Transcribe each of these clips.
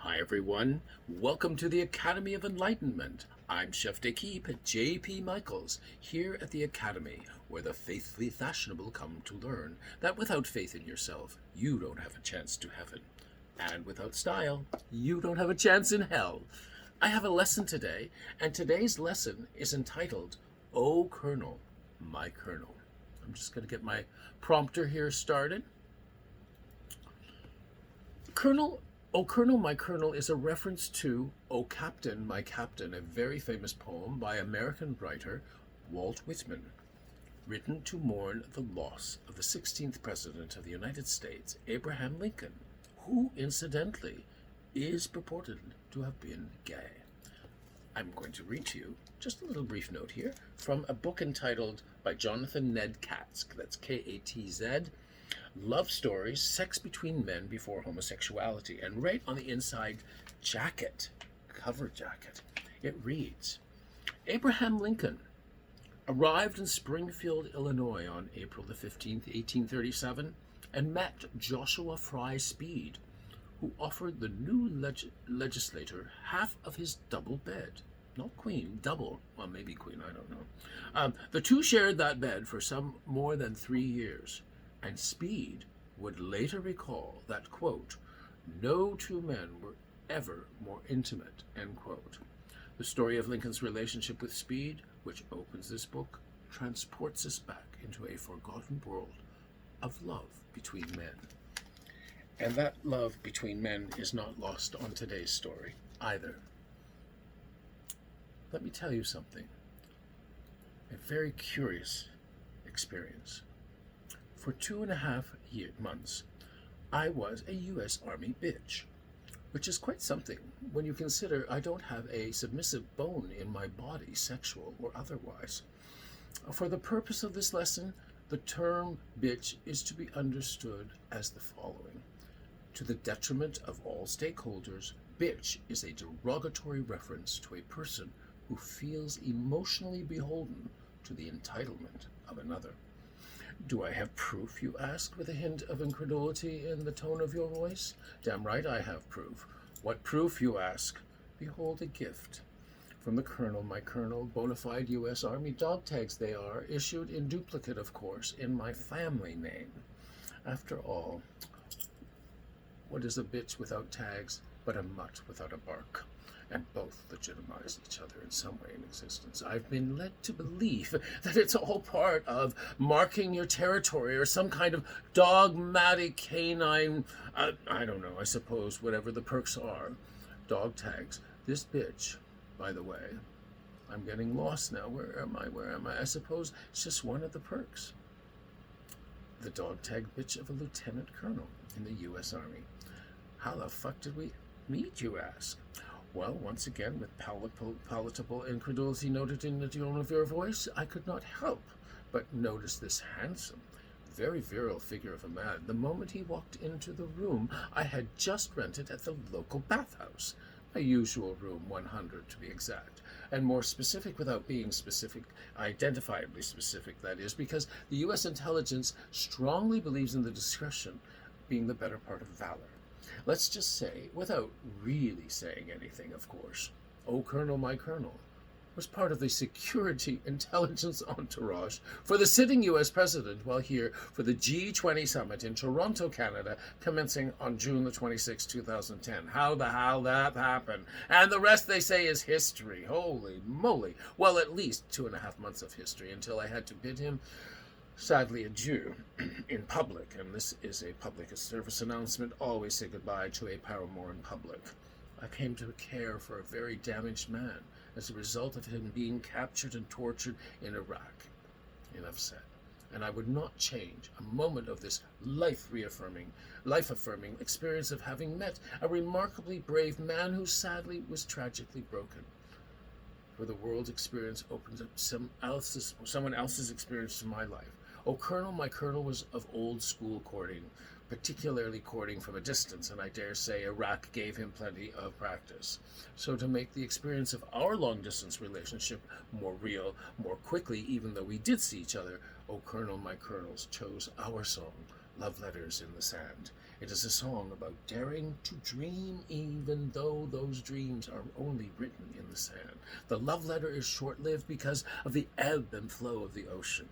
Hi everyone, welcome to the Academy of Enlightenment. I'm Chef d'Equipe J.P. Michaels, here at the Academy, where the faithfully fashionable come to learn that without faith in yourself, you don't have a chance to heaven. And without style, you don't have a chance in hell. I have a lesson today, and today's lesson is entitled, O Colonel, My Colonel. I'm just going to get my prompter here started. O Colonel, My Colonel is a reference to O Captain, My Captain, a very famous poem by American writer Walt Whitman, written to mourn the loss of the 16th President of the United States, Abraham Lincoln, who, incidentally, is purported to have been gay. I'm going to read to you just a little brief note here from a book entitled by Jonathan Ned Katz, that's K-A-T-Z, Love Stories, Sex Between Men Before Homosexuality. And right on the inside cover jacket, it reads, Abraham Lincoln arrived in Springfield, Illinois on April the 15th, 1837, and met Joshua Fry Speed, who offered the new legislator half of his double bed. Not queen, double. Well, maybe queen, I don't know. The two shared that bed for some more than 3 years. And Speed would later recall that, quote, no two men were ever more intimate, end quote. The story of Lincoln's relationship with Speed, which opens this book, transports us back into a forgotten world of love between men. And that love between men is not lost on today's story either. Let me tell you something. A very curious experience. For 2.5 months, I was a U.S. Army bitch, which is quite something when you consider I don't have a submissive bone in my body, sexual or otherwise. For the purpose of this lesson, the term bitch is to be understood as the following. To the detriment of all stakeholders, bitch is a derogatory reference to a person who feels emotionally beholden to the entitlement of another. Do I have proof, you ask, with a hint of incredulity in the tone of your voice? Damn right I have proof. What proof, you ask? Behold a gift. From the Colonel, My Colonel, bona fide U.S. Army dog tags they are, issued in duplicate, of course, in my family name. After all, what is a bitch without tags but a mutt without a bark? And both legitimize each other in some way in existence. I've been led to believe that it's all part of marking your territory or some kind of dogmatic canine, I don't know, I suppose, whatever the perks are. Dog tags. This bitch, by the way, I'm getting lost now. Where am I? I suppose it's just one of the perks. The dog tag bitch of a lieutenant colonel in the U.S. Army. How the fuck did we meet, you ask? Well, once again, with palatable incredulity noted in the tone of your voice, I could not help but notice this handsome, very virile figure of a man the moment he walked into the room I had just rented at the local bathhouse, my usual room 100 to be exact, and more specific without being specific, identifiably specific, that is, because the U.S. intelligence strongly believes in the discretion being the better part of valor. Let's just say, without really saying anything, of course, O Colonel, My Colonel was part of the security intelligence entourage for the sitting U.S. president while here for the G20 summit in Toronto, Canada, commencing on June the 26th, 2010. How the hell that happened? And the rest, they say, is history. Holy moly. Well, at least 2.5 months of history until I had to bid him sadly adieu in public, and this is a public service announcement. Always say goodbye to a paramour in public. I came to care for a very damaged man as a result of him being captured and tortured in Iraq. Enough said. And I would not change a moment of this life-affirming experience of having met a remarkably brave man who sadly was tragically broken. For the world's experience opens up someone else's experience to my life. O Colonel, My Colonel was of old school courting, particularly courting from a distance, and I dare say Iraq gave him plenty of practice. So to make the experience of our long-distance relationship more real, more quickly, even though we did see each other, O Colonel, My Colonels chose our song, Love Letters in the Sand. It is a song about daring to dream even though those dreams are only written in the sand. The love letter is short-lived because of the ebb and flow of the ocean,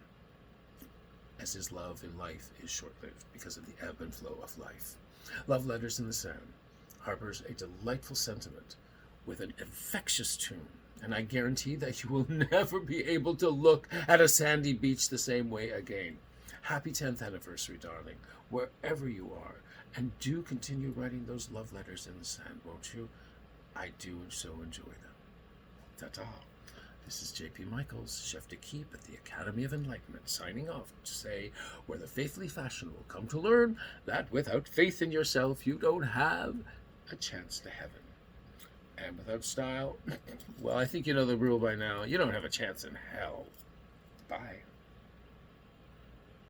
as is love in life is short-lived because of the ebb and flow of life. Love Letters in the Sand harbors a delightful sentiment with an infectious tune, and I guarantee that you will never be able to look at a sandy beach the same way again. Happy 10th anniversary, darling, wherever you are, and do continue writing those love letters in the sand, won't you? I do so enjoy them. Ta-ta. This is J.P. Michaels, chef de keep at the Academy of Enlightenment, signing off to say, where the faithfully fashionable come to learn that without faith in yourself, you don't have a chance to heaven. And without style, well, I think you know the rule by now. You don't have a chance in hell. Bye.